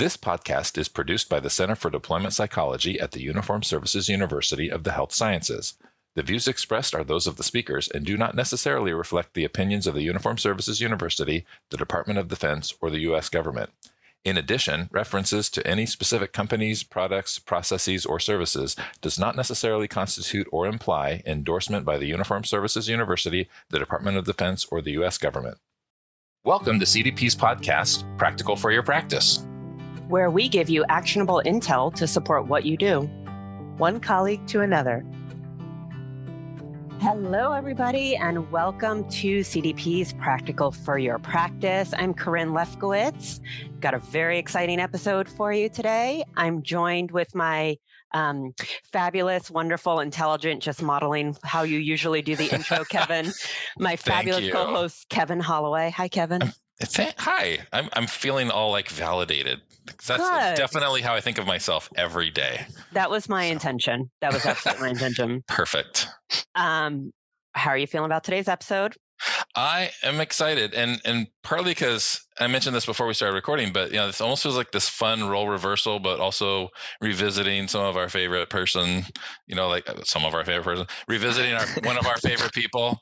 This podcast is produced by the Center for Deployment Psychology at the Uniformed Services University of the Health Sciences. The views expressed are those of the speakers and do not necessarily reflect the opinions of the Uniformed Services University, the Department of Defense, or the U.S. government. In addition, references to any specific companies, products, processes, or services does not necessarily constitute or imply endorsement by the Uniformed Services University, the Department of Defense, or the U.S. government. Welcome to CDP's podcast, Practical for Your Practice, where we give you actionable intel to support what you do. One colleague to another. Hello, everybody, and welcome to CDP's Practical for Your Practice. I'm Carin Lefkowitz. Got a very exciting episode for you today. I'm joined with my fabulous, wonderful, intelligent, just modeling how you usually do the intro, Kevin. My fabulous co-host, Kevin Holloway. Hi, Kevin. Hi. I'm feeling all validated. That's definitely how I think of myself every day. That was my intention. That was absolutely my intention. Perfect. How are you feeling about today's episode? I am excited, and partly because I mentioned this before we started recording, but this almost feels like this fun role reversal, but also revisiting some of our favorite person, revisiting one of our favorite people.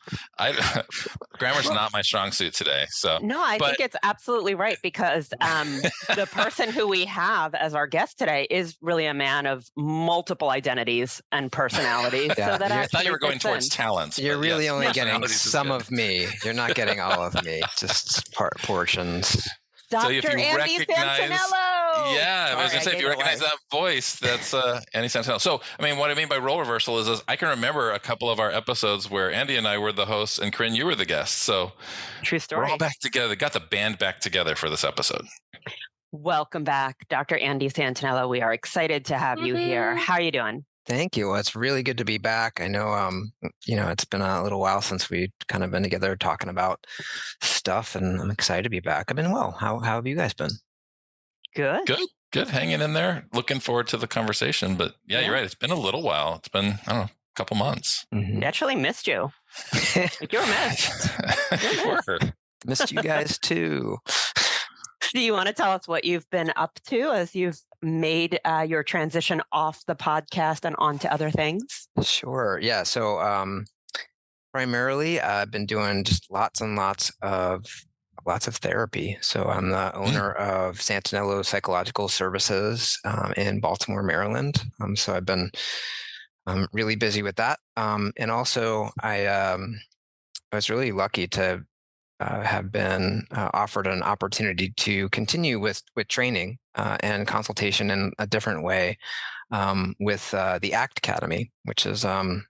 Grammar's not my strong suit today, so no, I think it's absolutely right because the person who we have as our guest today is really a man of multiple identities and personalities. Yeah. So that I thought you were going towards talents. You're really only getting some of me. You're not getting all of me, just portions. Dr. So Andy Santanelllo. Yeah, I was going to say, if you recognize that voice, that's Andy Santanelllo. So, what I mean by role reversal is I can remember a couple of our episodes where Andy and I were the hosts and Corinne, you were the guest. So true story. We're all back together. Got the band back together for this episode. Welcome back, Dr. Andy Santanelllo. We are excited to have you here. How are you doing? Thank you. Well, it's really good to be back. I know, it's been a little while since we've kind of been together talking about stuff, and I'm excited to be back. I've been well. How have you guys been? Good. Hanging in there. Looking forward to the conversation. But yeah, you're right. It's been a little while. It's been, a couple months. Mm-hmm. Actually missed you. You're missed. Sure. Missed you guys too. Do you want to tell us what you've been up to as you've made your transition off the podcast and onto other things? Sure. Yeah. So primarily, I've been doing just lots and lots of therapy. So I'm the owner of Santanelllo Psychological Services in Baltimore, Maryland. So I've been really busy with that. And also, I was really lucky to have been offered an opportunity to continue with training and consultation in a different way with the ACT Academy, which is, I'll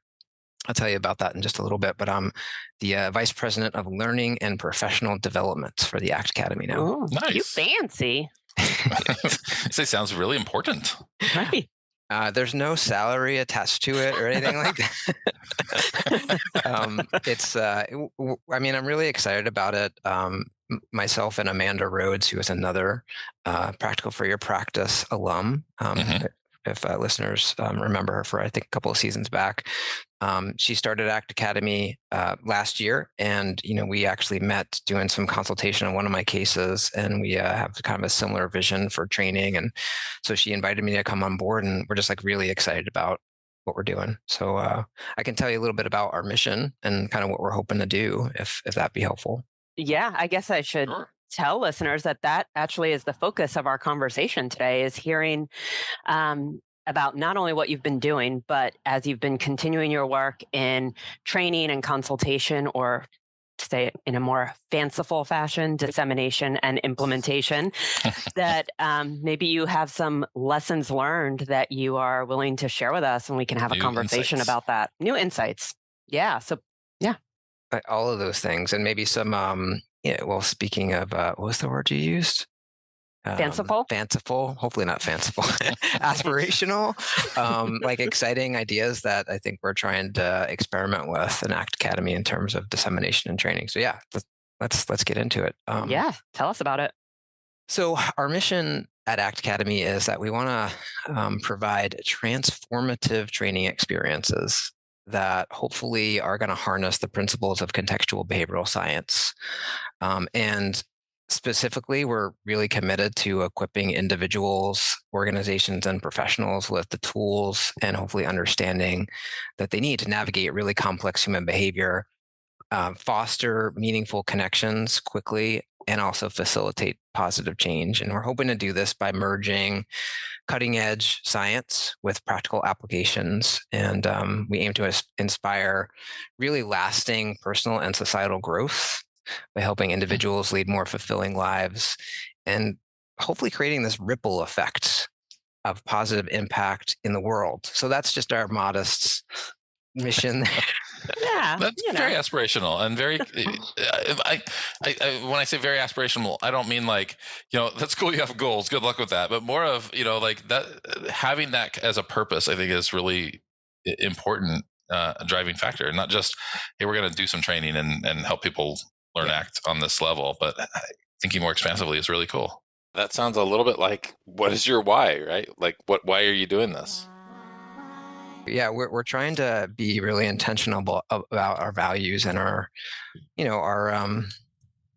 tell you about that in just a little bit, but I'm the Vice President of Learning and Professional Development for the ACT Academy now. Oh, nice. You fancy. This sounds really important. Right. There's no salary attached to it or anything like that. I'm really excited about it. Myself and Amanda Rhodes, who is another Practical for Your Practice alum, if listeners remember her for, I think, a couple of seasons back. She started ACT Academy last year, and we actually met doing some consultation on one of my cases, and we have kind of a similar vision for training, and so she invited me to come on board, and we're just really excited about what we're doing. So I can tell you a little bit about our mission and kind of what we're hoping to do, if that'd be helpful. Yeah, I guess I should tell listeners that actually is the focus of our conversation today, is hearing about not only what you've been doing, but as you've been continuing your work in training and consultation, or to say it in a more fanciful fashion, dissemination and implementation, that maybe you have some lessons learned that you are willing to share with us, and we can have a conversation about that. New insights. Yeah. So, yeah. All of those things. And maybe some, speaking of, what was the word you used? Fanciful, hopefully not fanciful, aspirational, exciting ideas that I think we're trying to experiment with in ACT Academy in terms of dissemination and training. So yeah, let's get into it. Tell us about it. So our mission at ACT Academy is that we want to provide transformative training experiences that hopefully are going to harness the principles of contextual behavioral science. And specifically, we're really committed to equipping individuals, organizations, and professionals with the tools and hopefully understanding that they need to navigate really complex human behavior, foster meaningful connections quickly, and also facilitate positive change. And we're hoping to do this by merging cutting edge science with practical applications. And we aim to inspire really lasting personal and societal growth by helping individuals lead more fulfilling lives and hopefully creating this ripple effect of positive impact in the world. So that's just our modest mission. Yeah, That's very aspirational and very. When I say very aspirational, I don't mean like, that's cool. You have goals. Good luck with that. But more of, like that, having that as a purpose, I think is really important driving factor. Not just, hey, we're going to do some training and help people learn ACT on this level, but thinking more expansively is really cool. That sounds a little bit like, what is your why, right? Like, why are you doing this? Yeah, we're trying to be really intentional about our values and our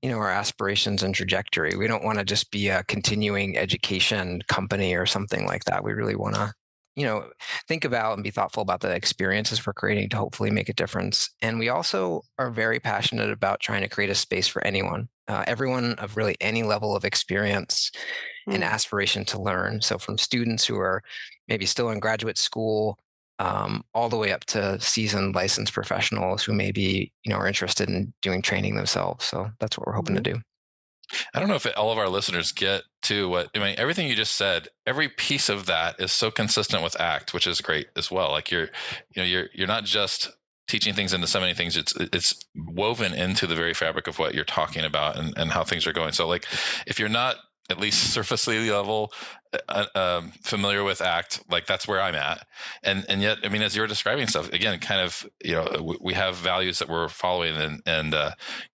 aspirations and trajectory. We don't want to just be a continuing education company or something like that. We really want to, think about and be thoughtful about the experiences we're creating to hopefully make a difference. And we also are very passionate about trying to create a space for anyone, everyone of really any level of experience and aspiration to learn. So from students who are maybe still in graduate school, all the way up to seasoned licensed professionals who maybe, are interested in doing training themselves. So that's what we're hoping to do. I don't know if all of our listeners get to everything you just said, every piece of that is so consistent with ACT, which is great as well. Like you're not just teaching things and disseminating things. It's woven into the very fabric of what you're talking about and how things are going. So like, if you're not at least surfacely level familiar with ACT, like that's where I'm at. And yet, as you're describing stuff, again, kind of, we have values that we're following and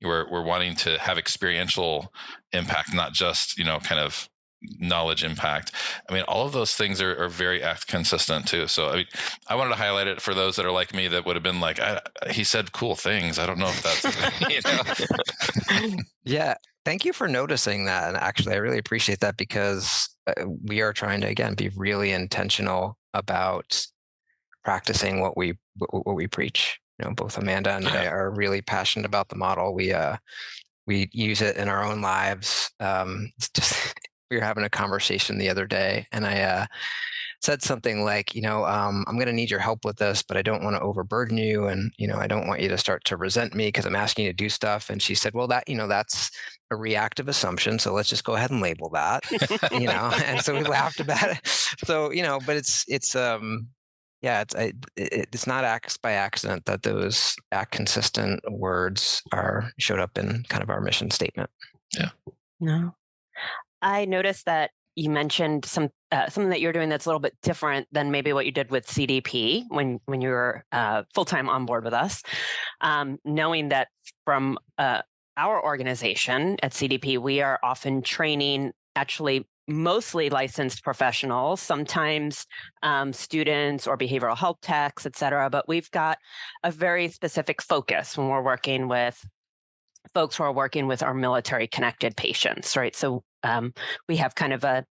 we're wanting to have experiential impact, not just, kind of knowledge impact. All of those things are very ACT consistent too. So I wanted to highlight it for those that are like me that would have been like, he said cool things. I don't know if that's, Yeah. Thank you for noticing that. And actually, I really appreciate that because we are trying to, again, be really intentional about practicing what we preach. Both Amanda and I are really passionate about the model. We use it in our own lives. It's just, we were having a conversation the other day and I said something like, I'm going to need your help with this, but I don't want to overburden you. And, I don't want you to start to resent me because I'm asking you to do stuff. And she said, well, that's a reactive assumption. So let's just go ahead and label that, and so we laughed about it. So, but it's not acts by accident that those ACT consistent words showed up in kind of our mission statement. Yeah. No. I noticed that you mentioned something that you're doing that's a little bit different than maybe what you did with CDP when you were full-time on board with us. Knowing that from our organization at CDP, we are often training actually mostly licensed professionals, sometimes students or behavioral health techs, et cetera. But we've got a very specific focus when we're working with folks who are working with our military connected patients, right? So we have kind of a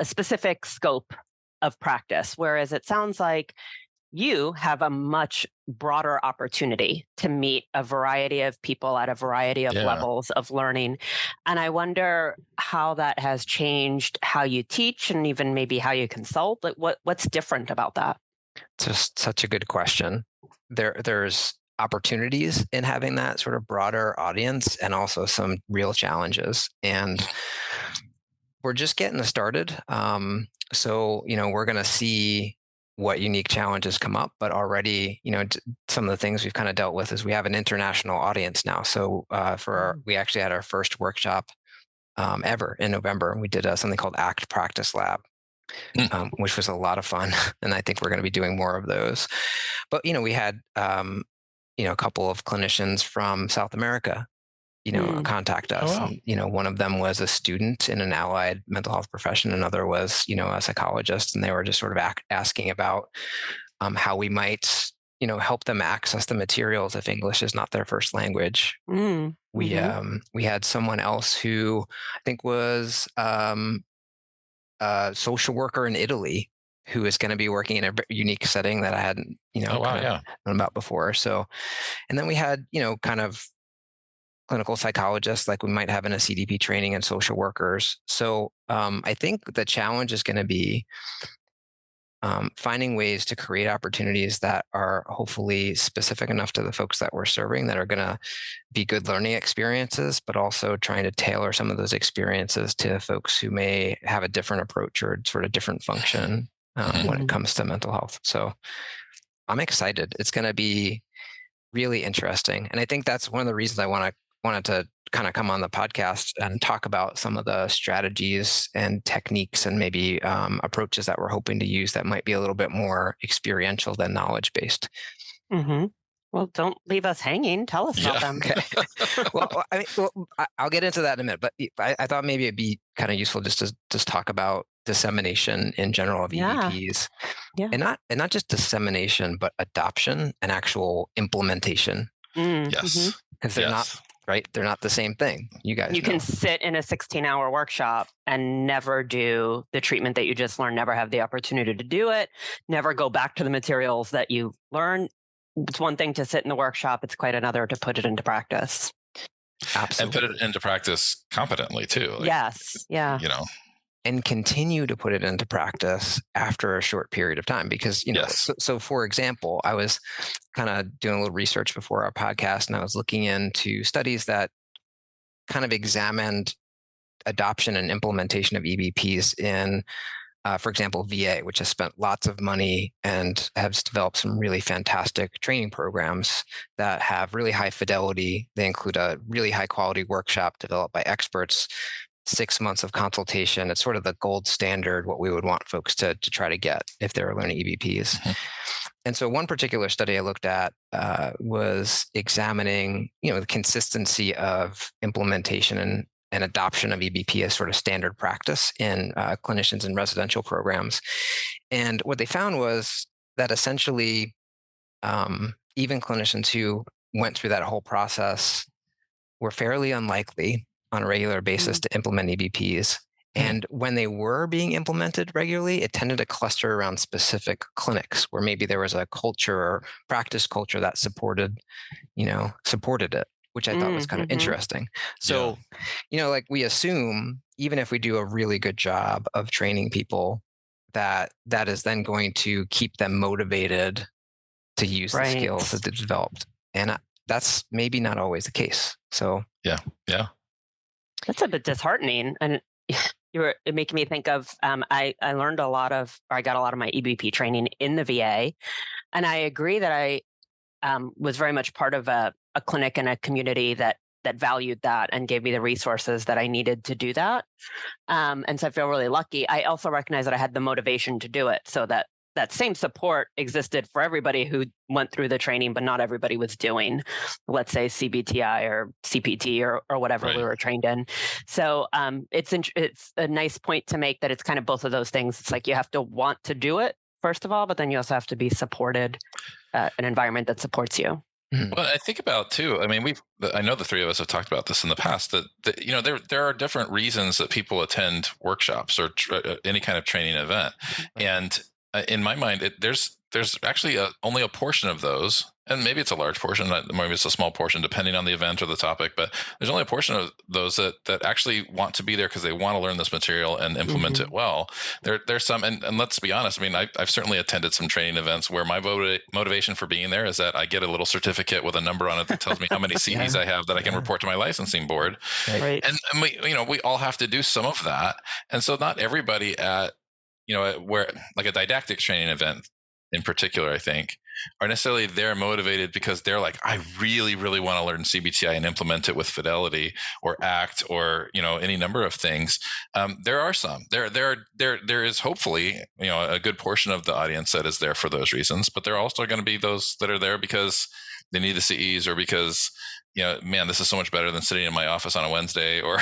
specific scope of practice, whereas it sounds like you have a much broader opportunity to meet a variety of people at a variety of levels of learning. And I wonder how that has changed how you teach and even maybe how you consult. Like what's different about that? Just such a good question. There's opportunities in having that sort of broader audience and also some real challenges. And we're just getting started. So, we're going to see what unique challenges come up, but already, some of the things we've kind of dealt with is we have an international audience now. So we actually had our first workshop ever in November. We did something called ACT Practice Lab, which was a lot of fun. And I think we're going to be doing more of those. But, we had, a couple of clinicians from South America, contact us. Oh, wow. And, one of them was a student in an allied mental health profession. Another was, a psychologist. And they were just sort of asking about how we might, help them access the materials if English is not their first language. We had someone else who I think was a social worker in Italy who is going to be working in a unique setting that I hadn't, known about before. So, and then we had, kind of clinical psychologists like we might have in a CDP training and social workers. So I think the challenge is going to be finding ways to create opportunities that are hopefully specific enough to the folks that we're serving that are going to be good learning experiences, but also trying to tailor some of those experiences to folks who may have a different approach or sort of different function when it comes to mental health. So I'm excited. It's going to be really interesting. And I think that's one of the reasons I wanted to kind of come on the podcast and talk about some of the strategies and techniques and maybe approaches that we're hoping to use that might be a little bit more experiential than knowledge-based. Well, don't leave us hanging. Tell us about them. Okay. I'll get into that in a minute, but I thought maybe it'd be kind of useful just to just talk about dissemination in general of EBPs, and not just dissemination, but adoption and actual implementation. Yes, because they're not right. They're not the same thing. You can sit in a 16-hour workshop and never do the treatment that you just learned, never have the opportunity to do it, never go back to the materials that you learned. It's one thing to sit in the workshop. It's quite another to put it into practice. Absolutely. And put it into practice competently too. Yes. Yeah. And continue to put it into practice after a short period of time. Because, so for example, I was kind of doing a little research before our podcast, and I was looking into studies that kind of examined adoption and implementation of EBPs in, for example, VA, which has spent lots of money and has developed some really fantastic training programs that have really high fidelity. They include a really high quality workshop developed by experts, 6 months of consultation. It's sort of the gold standard, what we would want folks to try to get if they're learning EBPs. And so one particular study I looked at was examining, the consistency of implementation and adoption of EBP as sort of standard practice in clinicians in residential programs. And what they found was that essentially, even clinicians who went through that whole process were fairly unlikely on a regular basis to implement EBPs. And when they were being implemented regularly, it tended to cluster around specific clinics where maybe there was a culture or practice culture that supported it, which I thought was kind of interesting. So, like we assume, even if we do a really good job of training people, that is then going to keep them motivated to use the skills that they've developed. And that's maybe not always the case. So, yeah. That's a bit disheartening. And you're making me think of, I got a lot of my EBP training in the VA. And I agree that I was very much part of a clinic and a community that valued that and gave me the resources that I needed to do that. And so I feel really lucky. I also recognize that I had the motivation to do it, so that same support existed for everybody who went through the training, but not everybody was doing, let's say, CBTI or CPT or whatever we were trained in. So it's a nice point to make that it's kind of both of those things. It's like you have to want to do it, first of all, but then you also have to be supported, an environment that supports you. Well, I think about too. I mean, I know the three of us have talked about this in the past. That there are different reasons that people attend workshops or any kind of training event, and in my mind, there's actually only a portion of those, and maybe it's a large portion, maybe it's a small portion, depending on the event or the topic. But there's only a portion of those that actually want to be there because they want to learn this material and implement it well. There's some, and let's be honest. I mean, I've certainly attended some training events where my motivation for being there is that I get a little certificate with a number on it that tells me how many CDs I have that I can report to my licensing board. Right. And we all have to do some of that, and so not everybody at where like a didactic training event in particular, I think, are necessarily there motivated because they're like, I really, really want to learn CBTI and implement it with fidelity or ACT or, any number of things. There are some. There is hopefully, a good portion of the audience that is there for those reasons, but there are also going to be those that are there because they need the CEs or because, man, this is so much better than sitting in my office on a Wednesday or,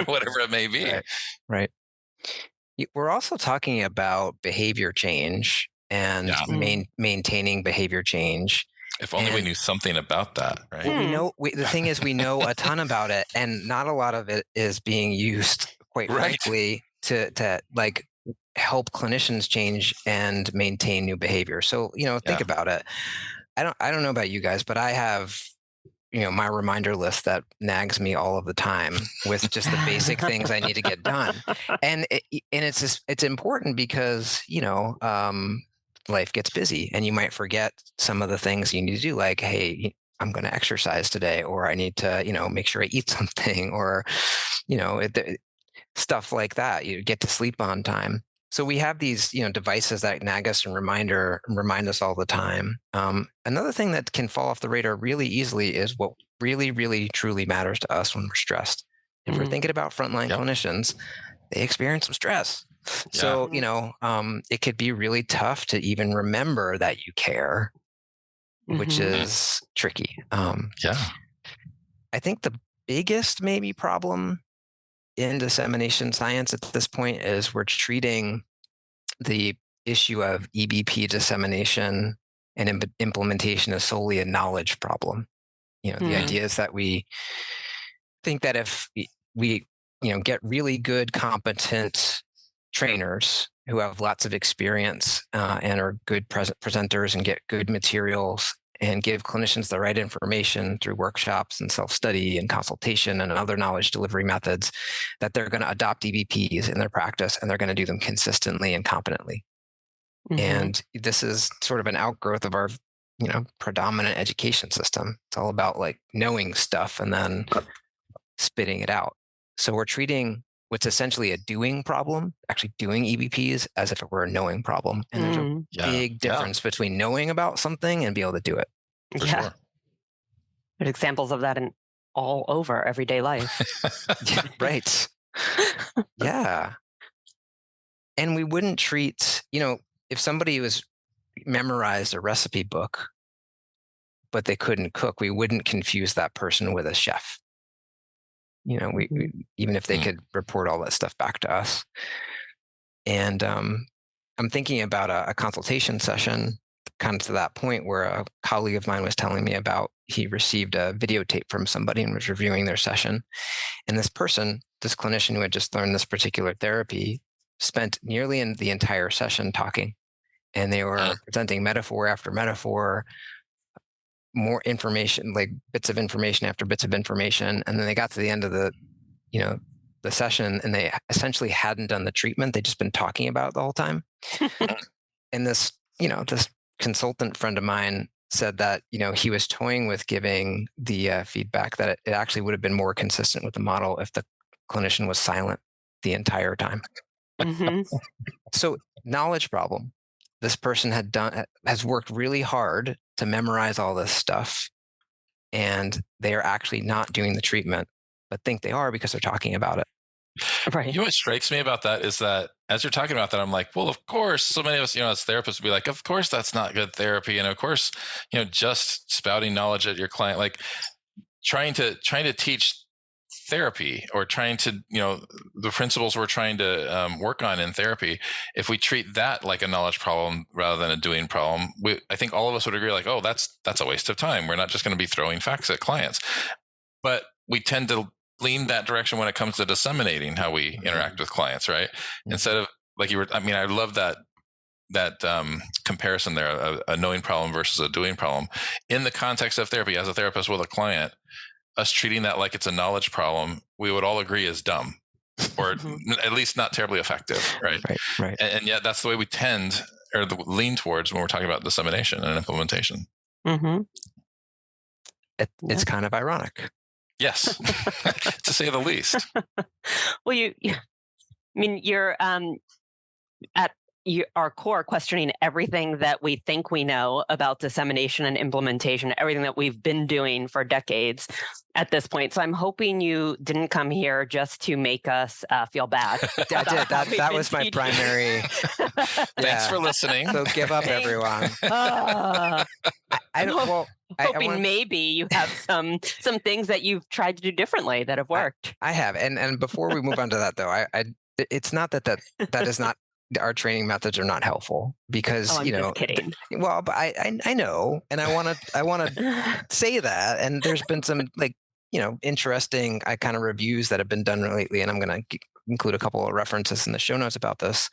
whatever it may be. Right. We're also talking about behavior change and maintaining behavior change. If only we knew something about that, right? Well, the thing is, we know a ton about it, and not a lot of it is being used, quite frankly, to like help clinicians change and maintain new behavior. So, think about it. I don't know about you guys, but I have, my reminder list that nags me all of the time with just the basic things I need to get done. And it's important because, life gets busy and you might forget some of the things you need to do, like, hey, I'm going to exercise today, or I need to, make sure I eat something, or, stuff like that. You get to sleep on time. So we have these, devices that nag us and remind us all the time. Another thing that can fall off the radar really easily is what really, really, truly matters to us when we're stressed. If we're thinking about frontline clinicians, they experience some stress. So, it could be really tough to even remember that you care, which is tricky. I think the biggest maybe problem in dissemination science at this point is we're treating the issue of EBP dissemination and implementation as solely a knowledge problem. The idea is that we think that if we get really good, competent trainers who have lots of experience and are good presenters and get good materials and give clinicians the right information through workshops and self-study and consultation and other knowledge delivery methods, that they're going to adopt EBPs in their practice, and they're going to do them consistently and competently. And this is sort of an outgrowth of our, predominant education system. It's all about like knowing stuff and then spitting it out. So we're treating what's essentially a doing problem, actually doing EBPs, as if it were a knowing problem. And there's a big difference between knowing about something and be able to do it. For sure. There's examples of that in all over everyday life. Right. Yeah. And we wouldn't treat, if somebody was memorized a recipe book, but they couldn't cook, we wouldn't confuse that person with a chef. We even if they could report all that stuff back to us. And I'm thinking about a consultation session, kind of to that point, where a colleague of mine was telling me about, he received a videotape from somebody and was reviewing their session. And this clinician who had just learned this particular therapy, spent nearly the entire session talking. And they were presenting metaphor after metaphor, more information, like bits of information after bits of information. And then they got to the end of the session, and they essentially hadn't done the treatment. They'd just been talking about it the whole time. And this consultant friend of mine said that, he was toying with giving the feedback that it actually would have been more consistent with the model if the clinician was silent the entire time. So, knowledge problem. This person has worked really hard to memorize all this stuff, and they are actually not doing the treatment, but think they are because they're talking about it. Right. What strikes me about that is that as you're talking about that, I'm like, well, of course, so many of us, as therapists, would be like, of course, that's not good therapy. And of course, just spouting knowledge at your client, like trying to teach therapy, or trying to, the principles we're trying to work on in therapy, if we treat that like a knowledge problem rather than a doing problem, I think all of us would agree, like, oh, that's a waste of time. We're not just going to be throwing facts at clients. But we tend to lean that direction when it comes to disseminating how we interact with clients, right? Instead of, like you were, I love that comparison there, a knowing problem versus a doing problem. In the context of therapy, as a therapist with a client, us treating that like it's a knowledge problem, we would all agree is dumb, or at least not terribly effective, right? Right. And yet that's the way we tend, or lean towards, when we're talking about dissemination and implementation. It's kind of ironic. Yes, to say the least. Well, you're at our core questioning everything that we think we know about dissemination and implementation, everything that we've been doing for decades at this point. So I'm hoping you didn't come here just to make us feel bad. I did. That was my primary. Thanks for listening. So give up, everyone. Hoping maybe you have some things that you've tried to do differently that have worked. I have. And before we move on to that, though, it's not that is not our training methods are not helpful because, Oh, I'm just kidding. Well, but I know, and I want to say that. And there's been some interesting kind of reviews that have been done lately, and I'm going to include a couple of references in the show notes about this.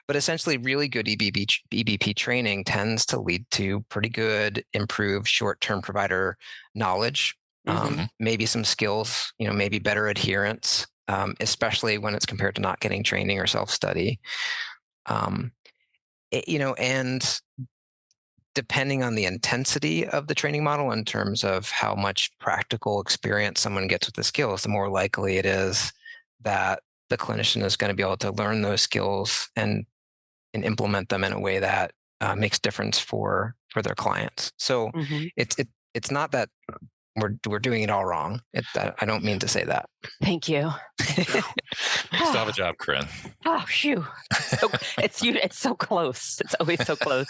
But essentially, really good EBP training tends to lead to pretty good, improved short-term provider knowledge, maybe some skills, maybe better adherence, especially when it's compared to not getting training or self-study. And depending on the intensity of the training model in terms of how much practical experience someone gets with the skills, the more likely it is that the clinician is going to be able to learn those skills and implement them in a way that makes difference for their clients. So it's not that we're doing it all wrong. I don't mean to say that. Thank you. Still have a job, Carin. Oh, phew. It's so close. It's always so close.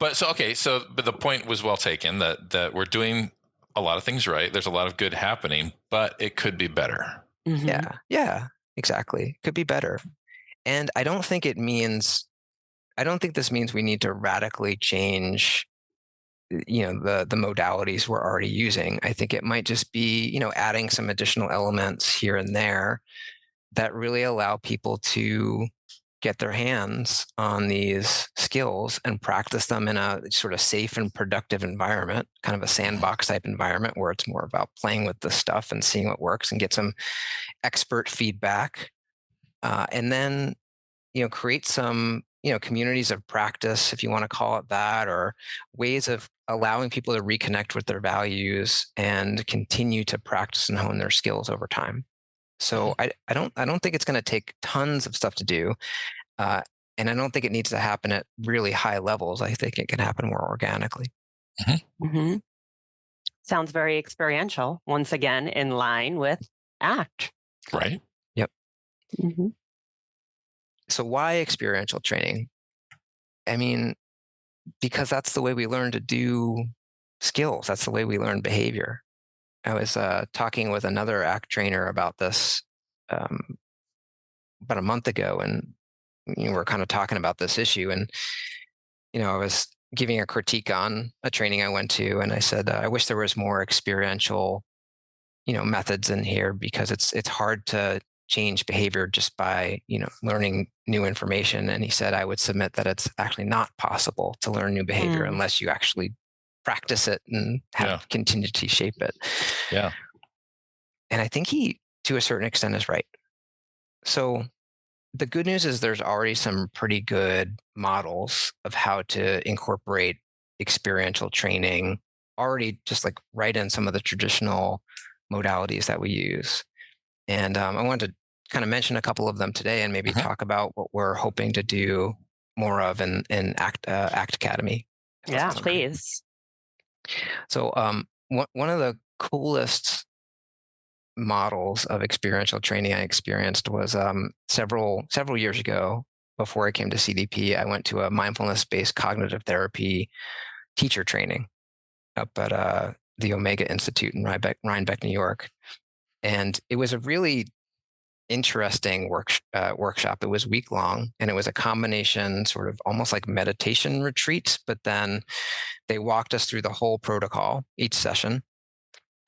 But the point was well taken that we're doing a lot of things right. There's a lot of good happening, but it could be better. Yeah, exactly. Could be better. And I don't think this means we need to radically change the modalities we're already using. I think it might just be, adding some additional elements here and there that really allow people to get their hands on these skills and practice them in a sort of safe and productive environment, kind of a sandbox type environment where it's more about playing with the stuff and seeing what works and get some expert feedback. And then, create some communities of practice, if you want to call it that, or ways of allowing people to reconnect with their values and continue to practice and hone their skills over time. So I don't think it's going to take tons of stuff to do. And I don't think it needs to happen at really high levels. I think it can happen more organically. Sounds very experiential. Once again, in line with ACT. Right. Yep. So why experiential training? I mean, because that's the way we learn to do skills. That's the way we learn behavior. I was talking with another ACT trainer about this about a month ago, and we're kind of talking about this issue. And I was giving a critique on a training I went to, and I said, I wish there was more experiential, methods in here, because it's hard to change behavior just by learning new information. And he said, I would submit that it's actually not possible to learn new behavior unless you actually practice it and have continuity shape it. Yeah. And I think he, to a certain extent, is right. So the good news is there's already some pretty good models of how to incorporate experiential training already, just like right in some of the traditional modalities that we use. And I wanted to kind of mention a couple of them today and maybe talk about what we're hoping to do more of in ACT Academy. Yeah, please. So one of the coolest models of experiential training I experienced was several years ago. Before I came to CDP, I went to a mindfulness-based cognitive therapy teacher training up at the Omega Institute in Rhinebeck, New York. And it was a really interesting workshop. It was week long, and it was a combination, sort of almost like meditation retreat, but then they walked us through the whole protocol each session.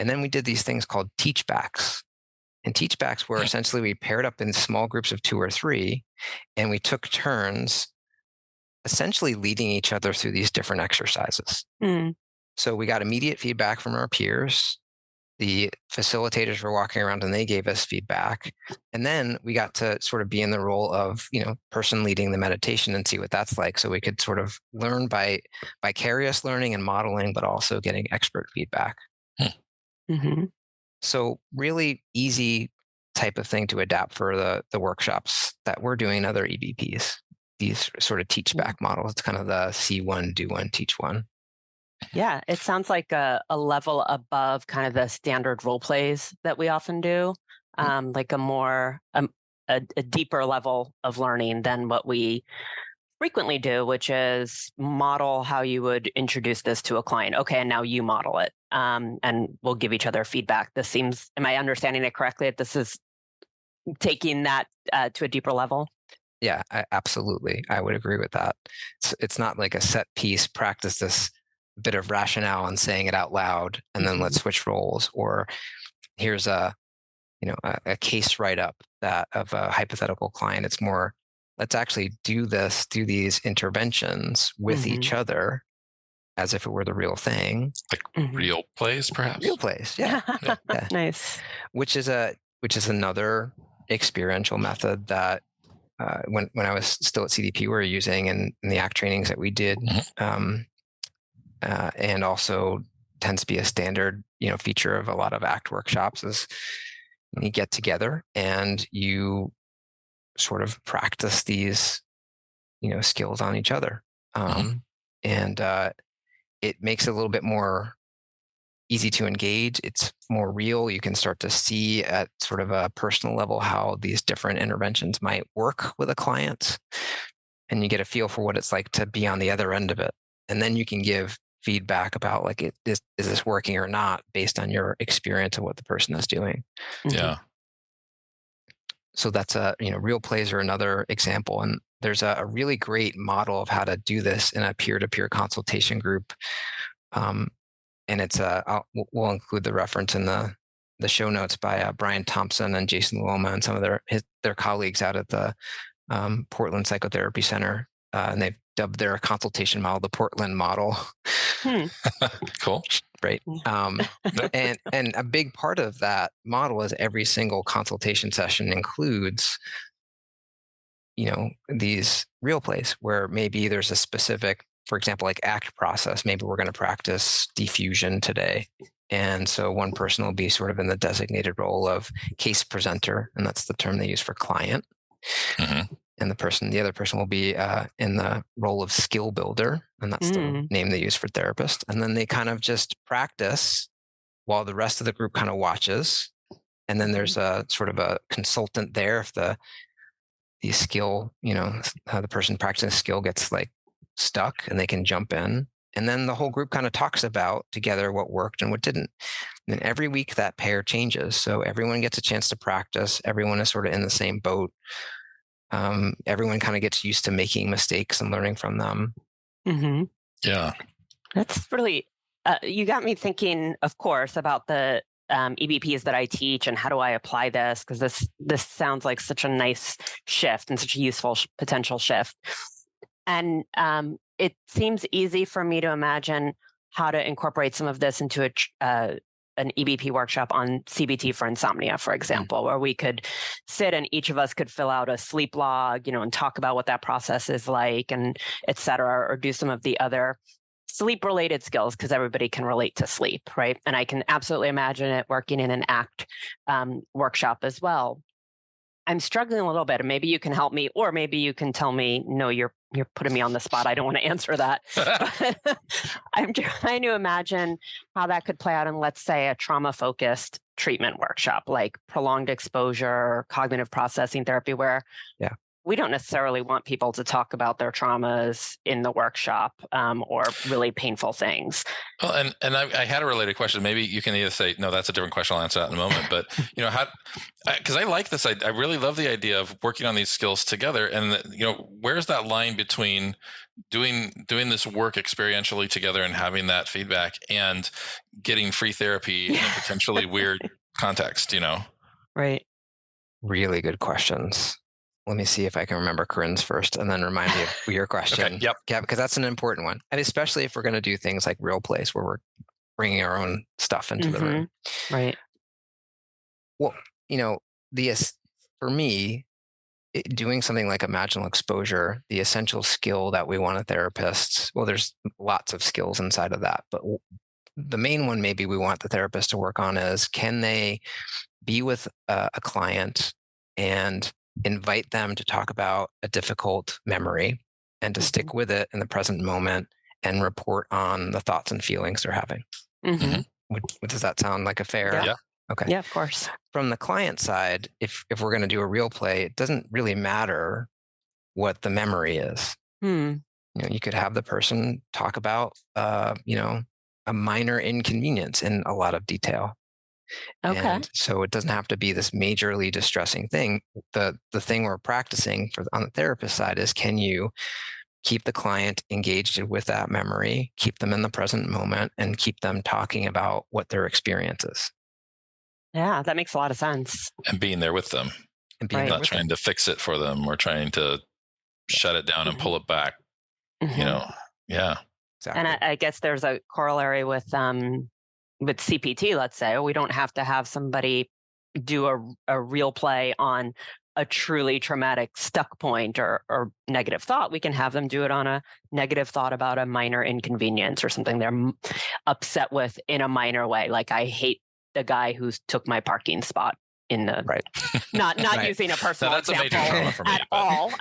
And then we did these things called teachbacks. And teachbacks were essentially, we paired up in small groups of 2 or 3, and we took turns essentially leading each other through these different exercises. So we got immediate feedback from our peers. The facilitators were walking around and they gave us feedback. And then we got to sort of be in the role of, person leading the meditation and see what that's like. So we could sort of learn by vicarious learning and modeling, but also getting expert feedback. So really easy type of thing to adapt for the workshops that we're doing in other EBPs, these sort of teach back models. It's kind of the see one, do one, teach one. Yeah, it sounds like a level above kind of the standard role plays that we often do, like a more a deeper level of learning than what we frequently do, which is model how you would introduce this to a client. Okay, and now you model it, and we'll give each other feedback. This seems, am I understanding it correctly? That this is taking that to a deeper level. Yeah, absolutely. I would agree with that. It's not like a set piece, practice this bit of rationale and saying it out loud, and then let's switch roles. Or here's a case write-up of a hypothetical client. It's more, let's actually do these interventions with each other as if it were the real thing. Like real plays, perhaps? Real plays, yeah. Yeah. Nice. Which is another experiential method that when I was still at CDP, we were using in the ACT trainings that we did, and also tends to be a standard, feature of a lot of ACT workshops is you get together and you sort of practice these, skills on each other, and it makes it a little bit more easy to engage. It's more real. You can start to see at sort of a personal level how these different interventions might work with a client. And you get a feel for what it's like to be on the other end of it. And then you can give feedback about like, is this working or not based on your experience of what the person is doing. Yeah. So that's real plays are another example. And there's a really great model of how to do this in a peer-to-peer consultation group. And it's we'll include the reference in the show notes by Brian Thompson and Jason Luoma and some of their colleagues out at the Portland Psychotherapy Center, and they've dubbed their consultation model the Portland model. Cool. Right. And a big part of that model is every single consultation session includes, these real plays where maybe there's a specific, for example, like ACT process. Maybe we're going to practice diffusion today. And so one person will be sort of in the designated role of case presenter, and that's the term they use for client. And the other person will be in the role of skill builder, and that's the name they use for therapist. And then they kind of just practice while the rest of the group kind of watches. And then there's a sort of a consultant there if the skill, the person practicing skill gets like stuck, and they can jump in. And then the whole group kind of talks about together what worked and what didn't. And then every week that pair changes. So everyone gets a chance to practice. Everyone is sort of in the same boat. Everyone kind of gets used to making mistakes and learning from them. Yeah. That's really, you got me thinking, of course, about the EBPs that I teach and how do I apply this? Because this sounds like such a nice shift and such a useful potential shift. And it seems easy for me to imagine how to incorporate some of this into an EBP workshop on CBT for insomnia, for example, where we could sit and each of us could fill out a sleep log, and talk about what that process is like and et cetera, or do some of the other sleep related skills because everybody can relate to sleep, right? And I can absolutely imagine it working in an ACT workshop as well. I'm struggling a little bit, and maybe you can help me, or maybe you can tell me, no, you're putting me on the spot. I don't want to answer that. I'm trying to imagine how that could play out in, let's say, a trauma-focused treatment workshop, like prolonged exposure or cognitive processing therapy, where we don't necessarily want people to talk about their traumas in the workshop or really painful things. Well, and I had a related question. Maybe you can either say, no, that's a different question. I'll answer that in a moment. But, because I like this, I really love the idea of working on these skills together. And, where's that line between doing this work experientially together and having that feedback and getting free therapy in a potentially weird context, Right. Really good questions. Let me see if I can remember Corinne's first and then remind me of your question. Okay, yep. Yeah, because that's an important one. And especially if we're going to do things like real plays where we're bringing our own stuff into the room. Right. Well, for me, doing something like imaginal exposure, the essential skill that we want a therapist, well, there's lots of skills inside of that, but the main one maybe we want the therapist to work on is, can they be with a client and invite them to talk about a difficult memory and to stick with it in the present moment and report on the thoughts and feelings they're having. Does that sound like a fair? Yeah. Okay. Yeah, of course. From the client side, if we're going to do a real play, it doesn't really matter what the memory is. You could have the person talk about, a minor inconvenience in a lot of detail. Okay. And so it doesn't have to be this majorly distressing thing. The thing we're practicing on the therapist side is, can you keep the client engaged with that memory, keep them in the present moment, and keep them talking about what their experience is. Yeah, that makes a lot of sense. And being there with them, And being Right. there not with trying to fix it for them or trying to shut it down and pull it back. Mhm. You know, yeah. Exactly. And I guess there's a corollary with CPT. Let's say we don't have to have somebody do a real play on a truly traumatic stuck point or negative thought. We can have them do it on a negative thought about a minor inconvenience or something they're upset with in a minor way. Like, I hate the guy who took my parking spot in the Right. Not Right. using a personal Now, that's a major example trauma for me, at but- all.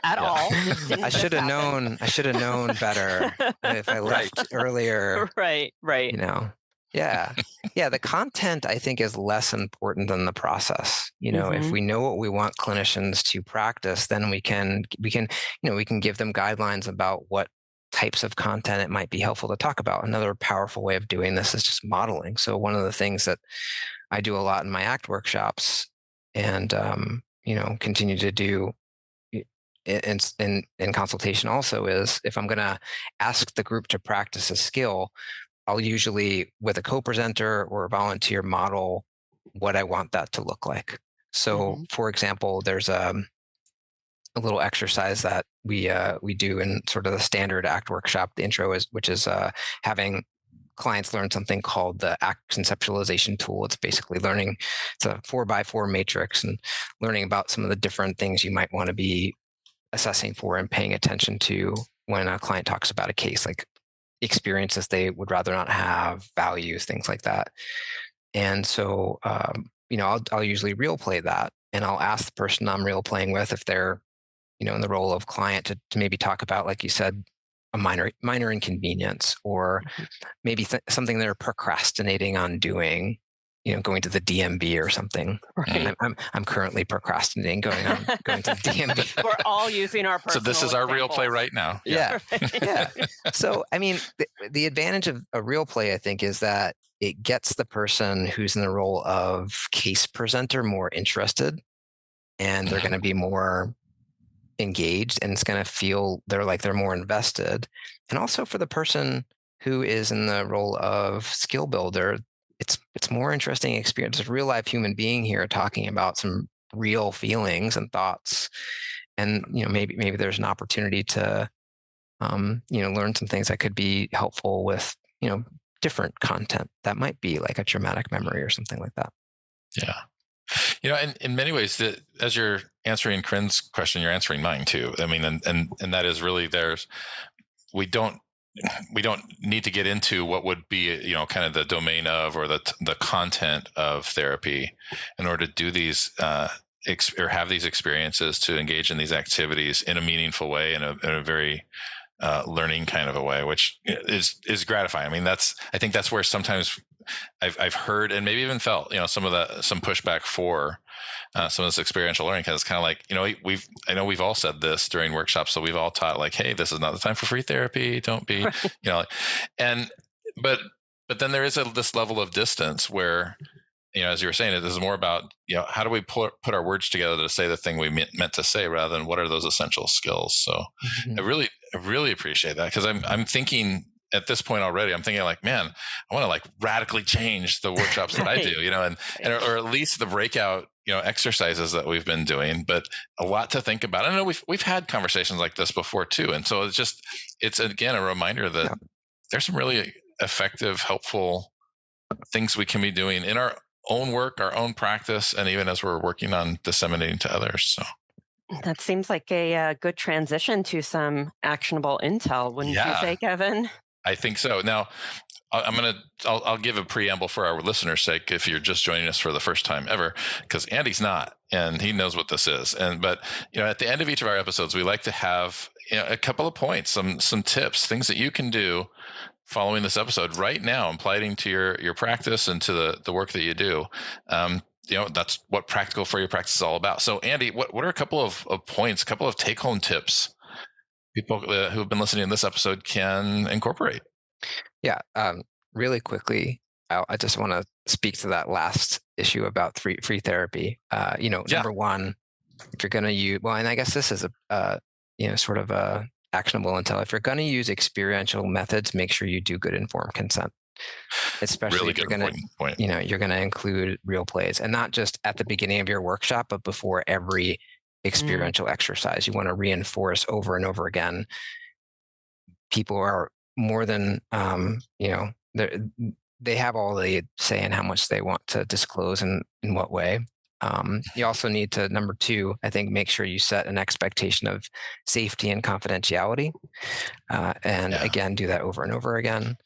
Yeah. Didn't I just should have happen. known better if I left earlier. Right. You know. Yeah. Yeah. The content, I think, is less important than the process. You know, if Mhm. we know what we want clinicians to practice, then we can give them guidelines about what types of content it might be helpful to talk about. Another powerful way of doing this is just modeling. So one of the things that I do a lot in my ACT workshops, and continue to do in consultation also, is if I'm going to ask the group to practice a skill, I'll usually, with a co-presenter or a volunteer, model what I want that to look like. So, for example, there's a little exercise that we do in sort of the standard ACT workshop. The intro which is having clients learn something called the ACT conceptualization tool. It's basically learning. It's a 4x4 matrix, and learning about some of the different things you might want to be assessing for and paying attention to when a client talks about a case, like experiences they would rather not have, values, things like that. And so, I'll usually real play that, and I'll ask the person I'm real playing with if they're, in the role of client, to maybe talk about, like you said, a minor inconvenience, or maybe something they're procrastinating on doing, going to the DMV or something. Right. I'm currently procrastinating going to the DMV. We're all using our personal So this is our real play examples. right now. Yeah. Yeah. So, I mean, the advantage of a real play, I think, is that it gets the person who's in the role of case presenter more interested, and they're going to be more engaged, and it's going to feel they're more invested. And also for the person who is in the role of skill builder, it's more interesting experience. There's a real life human being here talking about some real feelings and thoughts, and maybe there's an opportunity to learn some things that could be helpful with different content that might be like a traumatic memory or something like that. Yeah. In many ways, as you're answering Corinne's question, you're answering mine too. I mean, and that is really we don't need to get into what would be, kind of the domain of, or the content of therapy in order to do these, or have these experiences, to engage in these activities in a meaningful way, in a very learning kind of a way, which is gratifying. I mean, I think that's where sometimes I've heard and maybe even felt, some pushback for some of this experiential learning, because it's kind of like, I know we've all said this during workshops, so we've all taught, like, hey, this is not the time for free therapy. Don't be, but then there is this level of distance where, as you were saying, it is more about, how do we put our words together to say the thing we meant to say, rather than what are those essential skills. So I really appreciate that, because I'm thinking at this point already, I'm thinking like, man, I want to like radically change the workshops that I do, or at least the breakout, exercises that we've been doing, but a lot to think about. I know we've had conversations like this before too. And so it's again, a reminder that there's some really effective, helpful things we can be doing in our own work, our own practice, and even as we're working on disseminating to others. So that seems like a good transition to some actionable intel, wouldn't you say, Kevin? I think so. Now, I'll give a preamble for our listeners' sake if you're just joining us for the first time ever, because Andy's not, and he knows what this is. But at the end of each of our episodes, we like to have a couple of points, some tips, things that you can do following this episode right now, applying to your practice and to the work that you do. That's what Practical for Your Practice is all about. So, Andy, what are a couple of points, a couple of take-home tips people who have been listening to this episode can incorporate? Yeah. Really quickly, I just want to speak to that last issue about free therapy. Number one, if you're going to use, and I guess this is sort of a actionable intel. If you're going to use experiential methods, make sure you do good informed consent. Especially really if you're good going point. You're going to include real plays, and not just at the beginning of your workshop, but before every experiential exercise. You want to reinforce over and over again. People are more than they have all the say in how much they want to disclose and in what way. You also need to, number two, I think, make sure you set an expectation of safety and confidentiality. Again, do that over and over again.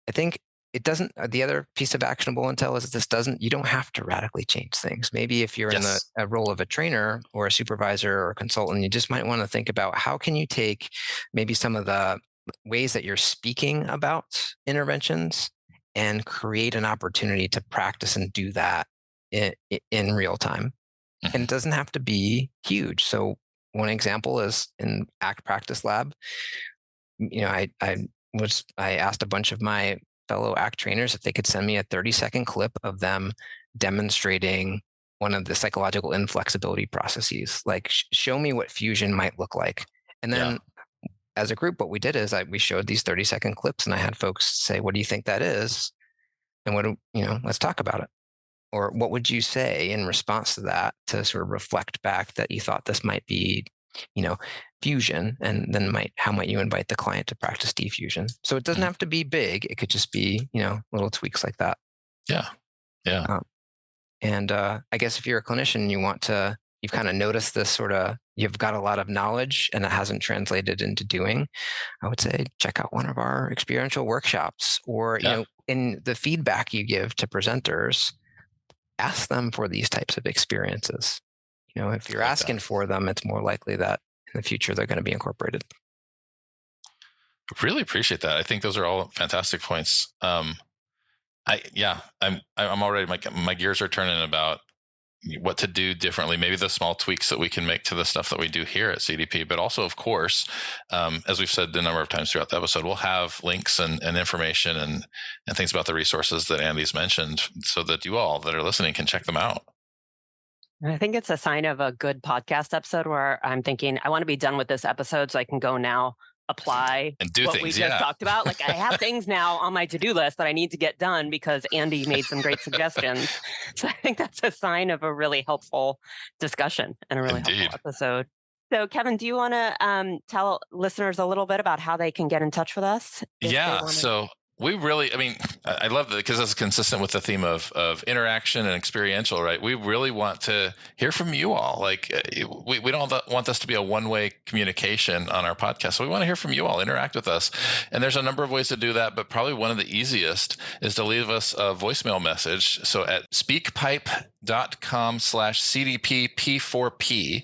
I think it doesn't, the other piece of actionable intel is you don't have to radically change things. Maybe if you're in a role of a trainer or a supervisor or a consultant, you just might want to think about how can you take maybe some of the ways that you're speaking about interventions and create an opportunity to practice and do that in real time. And it doesn't have to be huge. So one example is in ACT Practice Lab. I asked a bunch of my fellow ACT trainers if they could send me a 30-second clip of them demonstrating one of the psychological inflexibility processes. Like, show me what fusion might look like. And then as a group, what we did is we showed these 30-second clips, and I had folks say, what do you think that is? And let's talk about it. Or what would you say in response to that to sort of reflect back that you thought this might be, fusion, and then how might you invite the client to practice diffusion? So it doesn't have to be big. It could just be, little tweaks like that. Yeah. Yeah. I guess if you're a clinician, you've kind of noticed this you've got a lot of knowledge and it hasn't translated into doing, I would say check out one of our experiential workshops, or, in the feedback you give to presenters, ask them for these types of experiences. If you're asking for them, it's more likely that in the future they're going to be incorporated. Really appreciate that. I think those are all fantastic points. I'm already, my gears are turning about what to do differently, maybe the small tweaks that we can make to the stuff that we do here at CDP, but also, of course, as we've said a number of times throughout the episode, we'll have links and information and things about the resources that Andy's mentioned so that you all that are listening can check them out. I think it's a sign of a good podcast episode where I'm thinking, I want to be done with this episode so I can go now apply and do what things, we just talked about. Like, I have things now on my to-do list that I need to get done because Andy made some great suggestions. So I think that's a sign of a really helpful discussion and a really helpful episode. So Kevin, do you want to tell listeners a little bit about how they can get in touch with us? So we really, I love that because it's consistent with the theme of interaction and experiential, right? We really want to hear from you all. Like, we don't want this to be a one-way communication on our podcast. So we want to hear from you all, interact with us. And there's a number of ways to do that, but probably one of the easiest is to leave us a voicemail message. So at speakpipe.com/CDP P4P,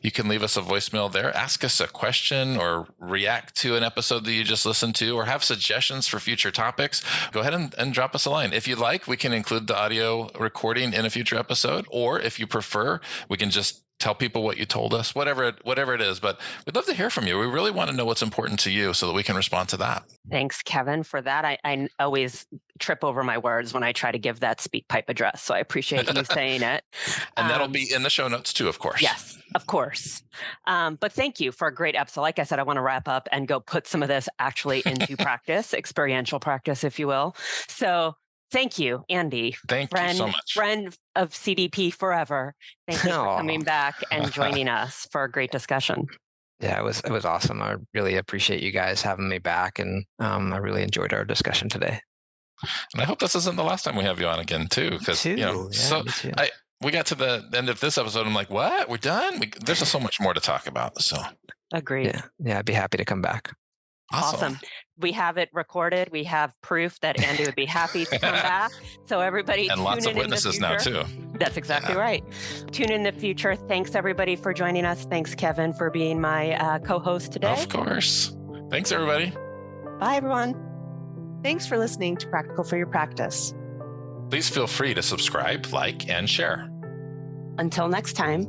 you can leave us a voicemail there, ask us a question or react to an episode that you just listened to, or have suggestions for future topics. Go ahead and drop us a line. If you'd like, we can include the audio recording in a future episode, or if you prefer, we can just tell people what you told us, whatever it is. But we'd love to hear from you. We really want to know what's important to you so that we can respond to that. Thanks, Kevin, for that. I always trip over my words when I try to give that SpeakPipe address. So I appreciate you saying it. And that'll be in the show notes too, of course. Yes, of course. But thank you for a great episode. Like I said, I want to wrap up and go put some of this actually into practice, experiential practice, if you will. So thank you, Andy. Thank you so much. Friend of CDP forever. Thank you for coming back and joining us for a great discussion. Yeah, it was awesome. I really appreciate you guys having me back, and I really enjoyed our discussion today. And I hope this isn't the last time we have you on again too, because we got to the end of this episode. I'm like, what? We're done? There's just so much more to talk about. So agreed. Yeah, I'd be happy to come back. Awesome. We have it recorded. We have proof that Andy would be happy to come back. So everybody, and lots of witnesses now too. That's exactly right. Tune in the future. Thanks everybody for joining us. Thanks, Kevin, for being my co-host today. Of course. Thanks, everybody. Bye, everyone. Thanks for listening to Practical for Your Practice. Please feel free to subscribe, like, and share. Until next time.